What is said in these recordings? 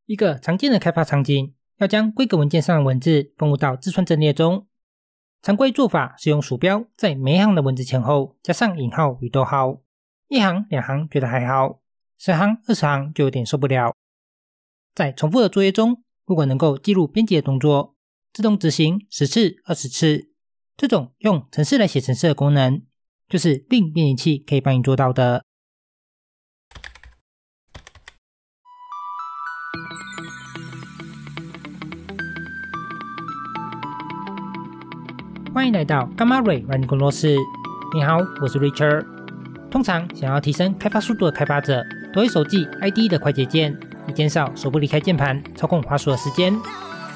一个常见的开发场景，要将规格文件上的文字分入到字串阵列中。常规做法是用鼠标在每一行的文字前后加上引号与逗号，一行两行觉得还好，10行20行就有点受不了。在重复的作业中，如果能够记录编辑的动作，自动执行10次20次，这种用程式来写程式的功能，就是 Bing 编辑器可以帮你做到的。欢迎来到gamma ray软件工作室。你好，我是 Richard。通常想要提升开发速度的开发者，都会手记 IDE 的快捷键，以减少手不离开键盘操控滑鼠的时间。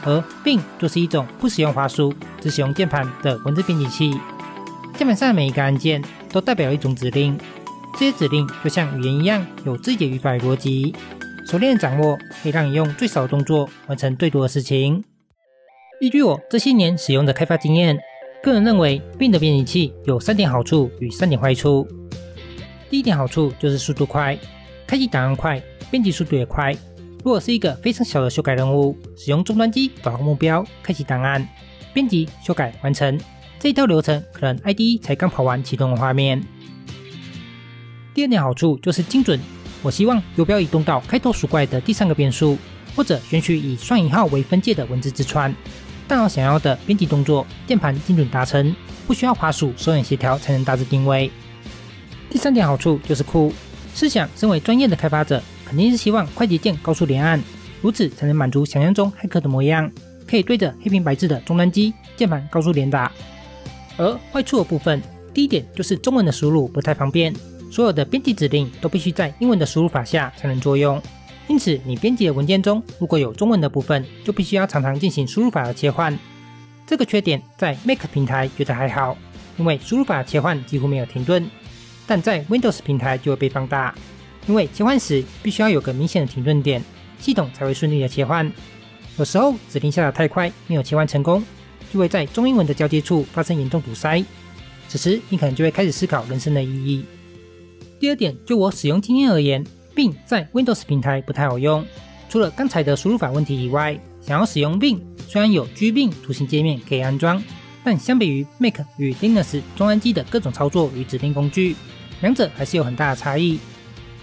而 Bing 就是一种不使用滑鼠，只使用键盘的文字编辑器。键盘上的每一个按键都代表一种指令，这些指令就像语言一样，有自己的语法与逻辑。熟练的掌握，可以让你用最少的动作完成最多的事情。依据我这些年使用的开发经验，个人认为 Bing 的编辑器有3点好处与3点坏处。第一点好处就是速度快，开启档案快，编辑速度也快。如果是一个非常小的修改任务，使用终端机找到目标，开启档案，编辑、修改完成，这一套流程可能 IDE 才刚跑完启动的画面。第二点好处就是精准，我希望游标移动到开头数过来的第3个变数，或者选取以双引号为分界的文字字串。当我想要的编辑动作，键盘精准达成，不需要滑鼠手眼协调才能大致定位。第3点好处就是酷，试想身为专业的开发者，肯定是希望快捷键高速连按，如此才能满足想象中骇客的模样，可以对着黑屏白字的终端机键盘高速连打。而坏处的部分，第一点就是中文的输入不太方便，所有的编辑指令都必须在英文的输入法下才能作用。因此，你编辑的文件中如果有中文的部分，就必须要常常进行输入法的切换。这个缺点在 Mac 平台觉得还好，因为输入法切换几乎没有停顿，但在 Windows 平台就会被放大，因为切换时必须要有个明显的停顿点，系统才会顺利的切换。有时候指令下得太快，没有切换成功，就会在中英文的交接处发生严重堵塞，此时你可能就会开始思考人生的意义。第二点，就我使用经验而言，Bing 在 Windows 平台不太好用，除了刚才的输入法问题以外，想要使用 Bing， 虽然有 Gbing 图形界面可以安装，但相比于 Mac 与 Linux 中端机的各种操作与指令工具，两者还是有很大的差异。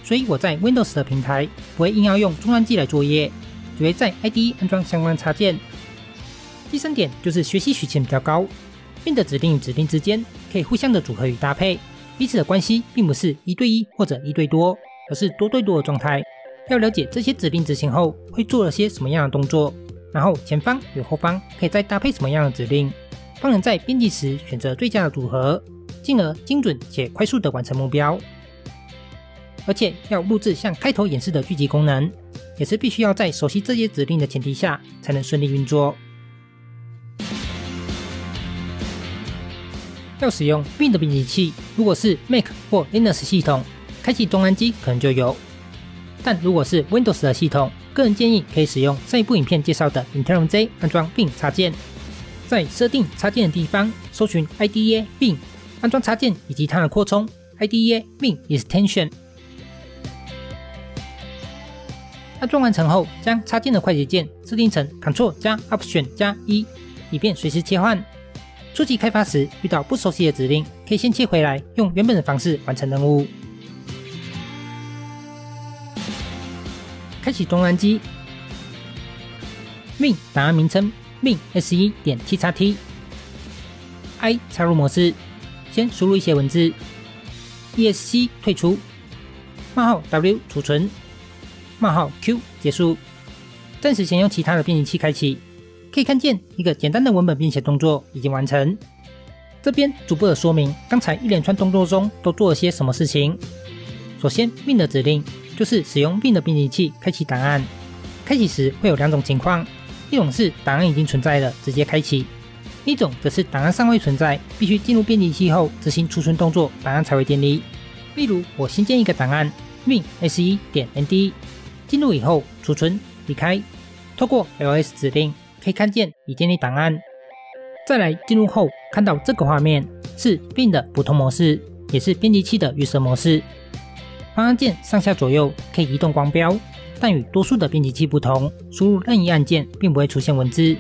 所以我在 Windows 的平台不会硬要用中端机来作业，只会在 IDE 安装相关插件。第3点就是学习曲线比较高， Bing 的指令与指令之间可以互相的组合与搭配，彼此的关系并不是1对1或者1对多，而是多对多的状态。要了解这些指令执行后会做了些什么样的动作，然后前方与后方可以再搭配什么样的指令，方能在编辑时选择最佳的组合，进而精准且快速的完成目标。而且要录制像开头演示的剧集功能，也是必须要在熟悉这些指令的前提下才能顺利运作。要使用 Bing 的编辑器，如果是 Mac 或 Linux 系统，开启终端机可能就有，但如果是 Windows 的系统，个人建议可以使用上一部影片介绍的 IntelliJ 安装 Bing 插件，在设定插件的地方搜寻 IDE Bing， 安装插件以及它的扩充 IDE Bing Extension。 安装完成后，将插件的快捷键设定成 Ctrl+Option+1， 以便随时切换。初期开发时遇到不熟悉的指令，可以先切回来，用原本的方式完成任务。开启终端机 ，Bing 档案名称 Bing se.txt， I 插入模式，先输入一些文字 ，ESC 退出，冒号 W 储存，冒号 Q 结束。暂时先用其他的编辑器开启，可以看见一个简单的文本编写动作已经完成。这边逐步的说明刚才一连串动作中都做了些什么事情。首先 Bing 的指令就是使用 Bing 的编辑器开启档案，开启时会有2种情况，一种是档案已经存在了直接开启，一种则是档案尚未存在，必须进入编辑器后执行储存动作，档案才会建立。例如我新建一个档案 Bing se.nd， 进入以后储存离开，透过 ls 指令可以看见已建立档案。再来进入后看到这个画面是 Bing 的普通模式，也是编辑器的预设模式。方向键上下左右可以移动光标，但与多数的编辑器不同，输入任意按键并不会出现文字。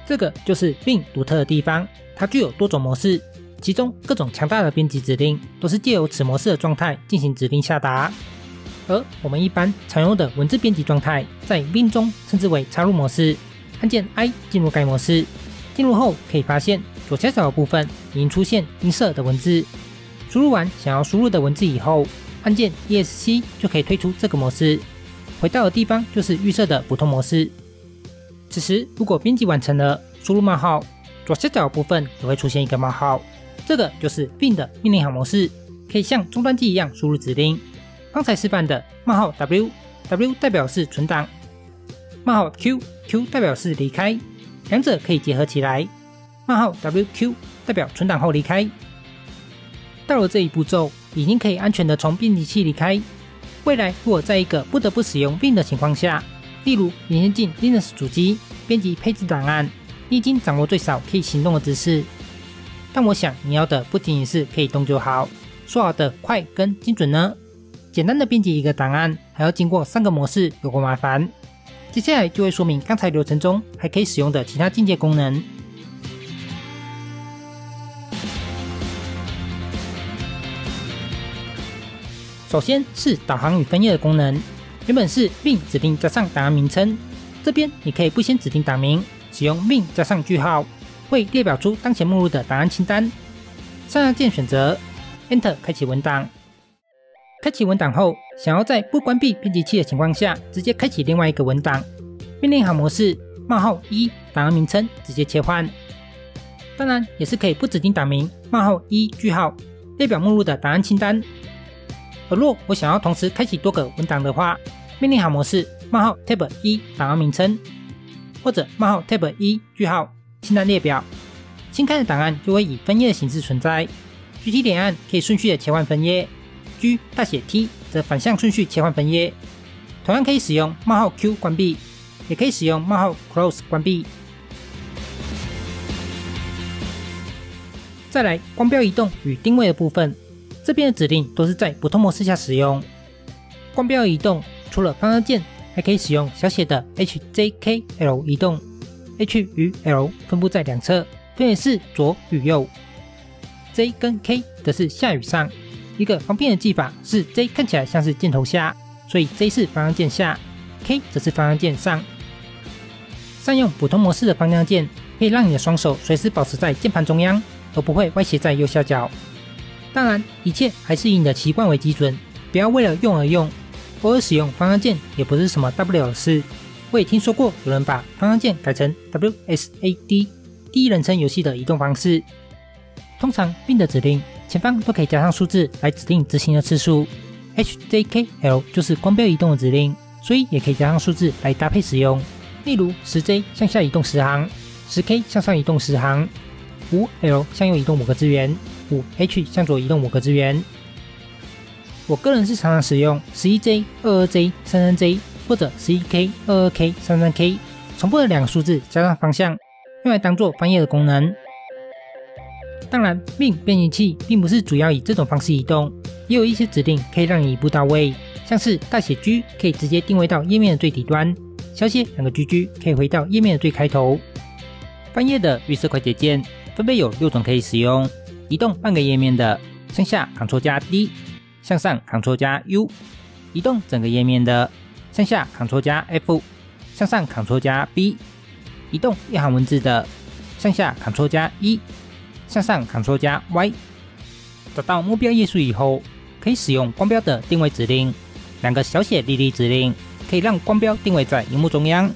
这个就是 Bing 独特的地方，它具有多种模式，其中各种强大的编辑指令都是借由此模式的状态进行指令下达。而我们一般常用的文字编辑状态，在 Bing 中称之为插入模式，按键 I 进入该模式。进入后可以发现左下角的部分已经出现音色的文字。输入完想要输入的文字以后，按键 ESC 就可以退出这个模式，回到的地方就是预设的普通模式。此时如果编辑完成了，输入冒号，左下角的部分也会出现一个冒号，这个就是 Bing 的命令行模式，可以像终端机一样输入指令。刚才示范的冒号 W 代表是存档，冒号 Q 代表是离开，两者可以结合起来，冒号 WQ 代表存档后离开。到了这一步骤，已经可以安全的从编辑器离开。未来如果在一个不得不使用 Bing 的情况下，例如你先进 Linux 主机编辑配置档案，你已经掌握最少可以行动的知识。但我想你要的不仅仅是可以动就好，说好的快跟精准呢？简单的编辑一个档案，还要经过3个模式，有够麻烦。接下来就会说明刚才流程中还可以使用的其他进阶功能。首先是导航与分页的功能，原本是 Bing 指定加上档案名称，这边你可以不先指定档名，使用 Bing 加上句号，会列表出当前目录的档案清单。上按键选择 Enter 开启文档。开启文档后，想要在不关闭编辑器的情况下，直接开启另外一个文档，命令行模式冒号1档案名称直接切换。当然也是可以不指定档名冒号1句号列表目录的档案清单。而若我想要同时开启多个文档的话，命令行模式冒号 Tab 1档案名称，或者冒号 Tab 1句号清单列表。新开的档案就会以分页的形式存在。具体点按可以顺序的切换分页。G 大写 T 则反向顺序切换分页，同样可以使用冒号 Q 关闭，也可以使用冒号 Close 关闭。再来光标移动与定位的部分，这边的指令都是在普通模式下使用。光标移动除了方向键，还可以使用小写的 HJKL 移动 ，H 与 L 分布在两侧，分别是左与右。J 跟 K 则是下与上。一个方便的技法是 J 看起来像是箭头下，所以 J 是方向键下 ，K 则是方向键上。善用普通模式的方向键，可以让你的双手随时保持在键盘中央，而不会歪斜在右下角。当然，一切还是以你的习惯为基准，不要为了用而用。偶尔使用方向键也不是什么大不了的事。我也听说过有人把方向键改成 WSAD 第一人称游戏的移动方式。通常 Bing 的指令前方都可以加上数字来指定执行的次数 ，HJKL 就是光标移动的指令，所以也可以加上数字来搭配使用。例如 10J 向下移动10行， 10K 向上移动10行， 5L 向右移动5个资源， 5H 向左移动5个资源。我个人是常常使用 11J、22J、33J 或者 11K、22K、33K 重复的2个数字加上方向，用来当做翻页的功能。当然 Bing 编辑器并不是主要以这种方式移动，也有一些指令可以让你一步到位，像是大写 G 可以直接定位到页面的最底端，小写2个 GG 可以回到页面的最开头。翻页的预设快捷键分别有6种可以使用：移动半个页面的，向下 Ctrl 加 D， 向上 Ctrl 加 U； 移动整个页面的，向下 Ctrl 加 F， 向上 Ctrl 加 B； 移动一行文字的，向下 Ctrl 加 E，向上 Ctrl 加 Y。 找到目标页数以后，可以使用光标的定位指令，2个小写立体指令可以让光标定位在萤幕中央，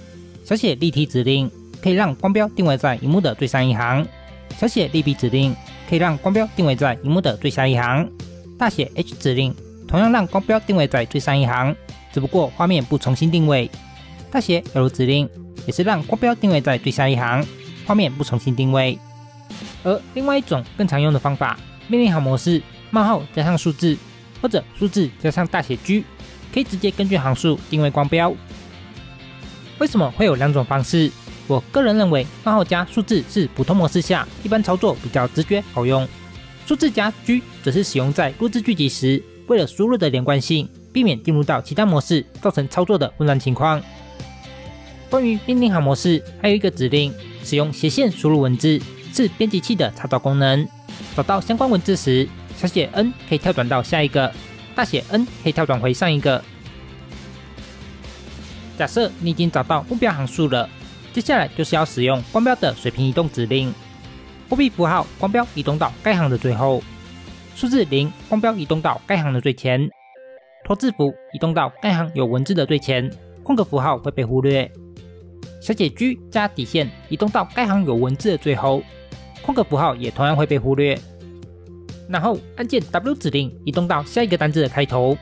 小写立体指令可以让光标定位在萤幕的最上一行，小写立体指令可以让光标定位在萤幕的最下一行，大写 H 指令同样让光标定位在最上一行，只不过画面不重新定位。大写 L 指令也是让光标定位在最下一行，画面不重新定位。而另外一种更常用的方法，命令行模式冒号加上数字，或者数字加上大写 G， 可以直接根据行数定位光标。为什么会有2种方式？我个人认为冒号加数字是普通模式下一般操作比较直觉好用，数字加 G 则是使用在录制剧集时，为了输入的连贯性，避免进入到其他模式，造成操作的混乱情况。关于命令行模式，还有一个指令，使用斜线输入文字，是编辑器的查找功能。找到相关文字时，小写 n 可以跳转到下一个，大写 N 可以跳转回上一个。假设你已经找到目标行数了，接下来就是要使用光标的水平移动指令。货币符号光标移动到该行的最后，数字0光标移动到该行的最前，拖字符移动到该行有文字的最前，空格符号会被忽略。小写 G 加底线移动到该行有文字的最后，空格符号也同样会被忽略。然后按键 W 指令移动到下一个单字的开头，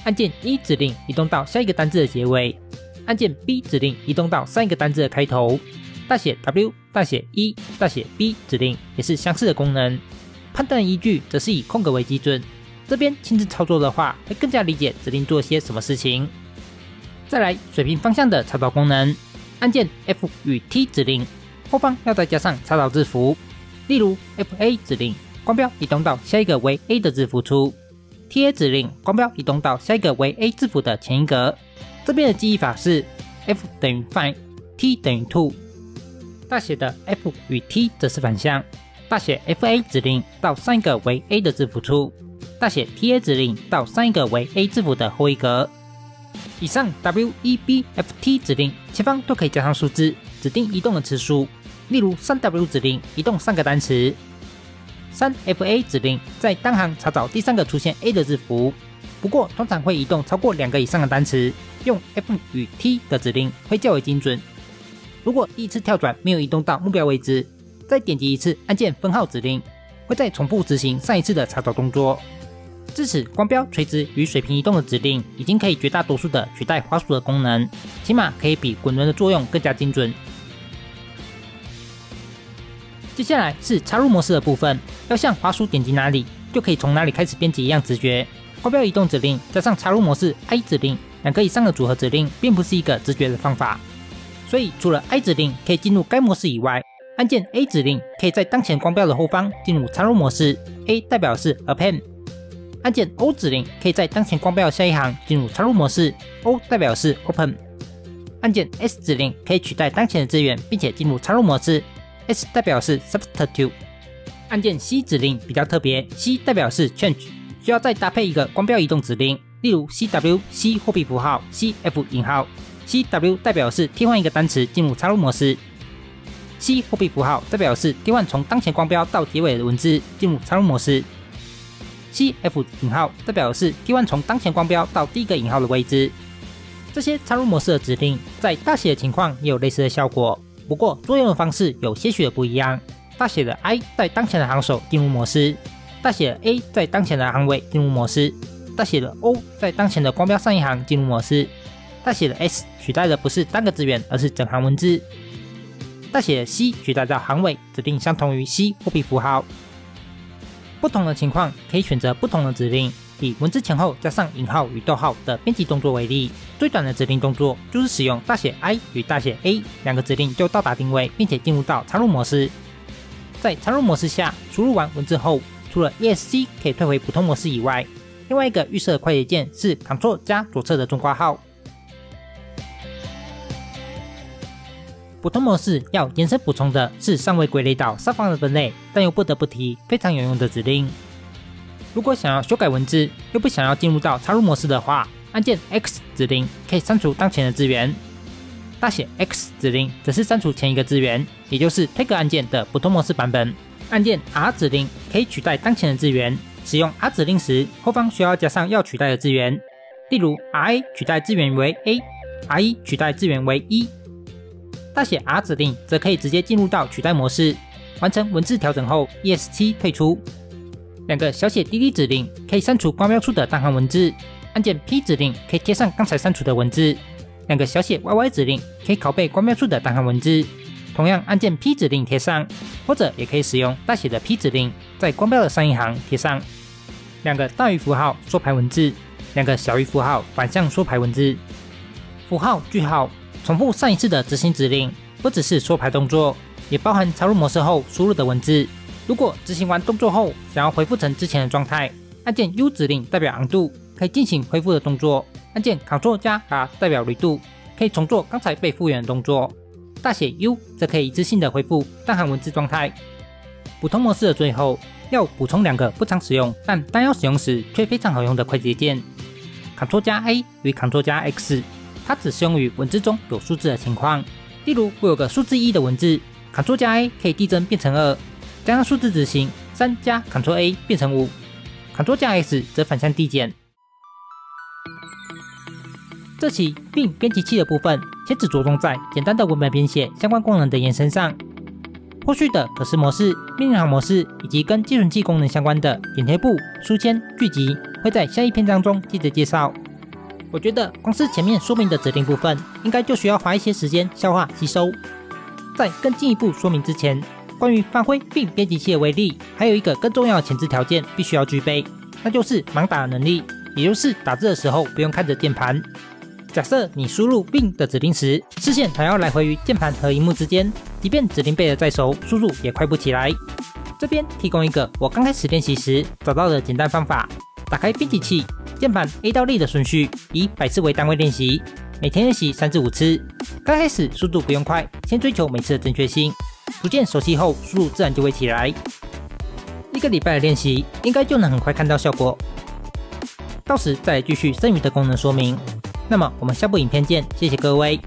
按键 E 指令移动到下一个单字的结尾，按键 B 指令移动到上一个单字的开头。大写 W、大写 E、大写 B 指令也是相似的功能。判断依据则是以空格为基准，这边亲自操作的话，会更加理解指令做些什么事情。再来水平方向的查找功能，按键 F 与 T 指令，后方要再加上查找字符，例如 FA 指令，光标移动到下一个为 A 的字符处 ，TA 指令，光标移动到下一个为 A 字符的前一格。这边的记忆法是 F 等于 find，T 等于 to。大写的 F 与 T 则是反向，大写 FA 指令到上一个为 A 的字符处，大写 TA 指令到上一个为 A 字符的后一格。以上 W、E、B、F、T 指令前方都可以加上数字，指定移动的次数，例如 3W 指令移动3个单词。3FA 指令在当行查找第3个出现 A 的字符，不过通常会移动超过2个以上的单词，用 F 与 T 的指令会较为精准。如果第一次跳转没有移动到目标位置，再点击一次按键分号指令，会再重复执行上一次的查找动作。至此，光标垂直与水平移动的指令已经可以绝大多数的取代滑鼠的功能，起码可以比滚轮的作用更加精准。接下来是插入模式的部分，要像滑鼠点击哪里就可以从哪里开始编辑一样直觉。光标移动指令加上插入模式 I 指令2个以上的组合指令，并不是一个直觉的方法。所以除了 I 指令可以进入该模式以外，按键 A 指令可以在当前光标的后方进入插入模式 ，A 代表是 Append。按键 O 指令可以在当前光标的下一行进入插入模式 ，O 代表是 Open。按键 S 指令可以取代当前的资源，并且进入插入模式 ，S 代表是 Substitute。按键 C 指令比较特别 ，C 代表是 Change， 需要再搭配一个光标移动指令，例如 CW C 货币符号 CF 引号 CW 代表是替换一个单词进入插入模式 ，C 货币符号代表是替换从当前光标到结尾的文字进入插入模式。CF 引号代表是替换从当前光标到第一个引号的位置。这些插入模式的指令在大写的情况也有类似的效果，不过作用的方式有些许的不一样。大写的 I 在当前的行首进入模式，大写的 A 在当前的行尾进入模式，大写的 O 在当前的光标上一行进入模式，大写的 S 取代的不是单个字元，而是整行文字。大写的 C 取代到行尾，指定相同于 C 货币符号。不同的情况可以选择不同的指令，以文字前后加上引号与逗号的编辑动作为例，最短的指令动作就是使用大写 I 与大写 A 2个指令就到达定位，并且进入到插入模式。在插入模式下输入完文字后，除了 ESC 可以退回普通模式以外，另外一个预设的快捷键是 Ctrl 加左侧的中括号。普通模式要延伸补充的是尚未归类到上方的分类，但又不得不提非常有用的指令。如果想要修改文字，又不想要进入到插入模式的话，按键 X 指令可以删除当前的资源，大写 X 指令则是删除前一个资源，也就是推格按键的普通模式版本。按键 R 指令可以取代当前的资源，使用 R 指令时，后方需要加上要取代的资源，例如 RA 取代资源为 A，RE 取代资源为 E。大写 R 指令则可以直接进入到取代模式，完成文字调整后 ESC 退出。2个小写 DD 指令可以删除光标处的单行文字，按键 P 指令可以贴上刚才删除的文字。2个小写 YY 指令可以拷贝光标处的单行文字，同样按键 P 指令贴上，或者也可以使用大写的 P 指令在光标的上一行贴上。2个大于符号缩排文字，2个小于符号反向缩排文字。符号句号重复上一次的执行指令，不只是缩排动作，也包含插入模式后输入的文字。如果执行完动作后想要恢复成之前的状态，按键 U 指令代表 Undo，可以进行恢复的动作，按键 Ctrl+R 代表 Redo， 可以重做刚才被复原的动作。大写 U 则可以一次性的恢复淡含文字状态。普通模式的最后，要补充2个不常使用但当要使用时却非常好用的快捷键 ，Ctrl+A 与 Ctrl+X， 它只适用于文字中有数字的情况。例如，我有个数字1的文字 ，Ctrl+A 可以递增变成2，加上数字执行3加 Ctrl+A 变成5，Ctrl+X 则反向递减。这期并编辑器的部分，先只着重在简单的文本编写相关功能的延伸上。后续的可视模式、命令行模式以及跟计算器功能相关的点贴簿、书签、剧集，会在下一篇章中接着介绍。我觉得光是前面说明的指令部分，应该就需要花一些时间消化吸收。在更进一步说明之前，关于发挥并编辑器的威力，还有一个更重要的前置条件必须要具备，那就是盲打的能力，也就是打字的时候不用看着键盘。假设你输入并的指令时，视线还要来回于键盘和萤幕之间，即便指令背得再熟，输入也快不起来。这边提供一个我刚开始练习时找到的简单方法：打开编辑器，键盘 A 到 Z 的顺序以百次为单位练习，每天练习3至5次。刚开始速度不用快，先追求每次的正确性，逐渐熟悉后，输入自然就会起来。1个礼拜的练习，应该就能很快看到效果。到时再来继续剩余的功能说明。那么我们下部影片见，谢谢各位。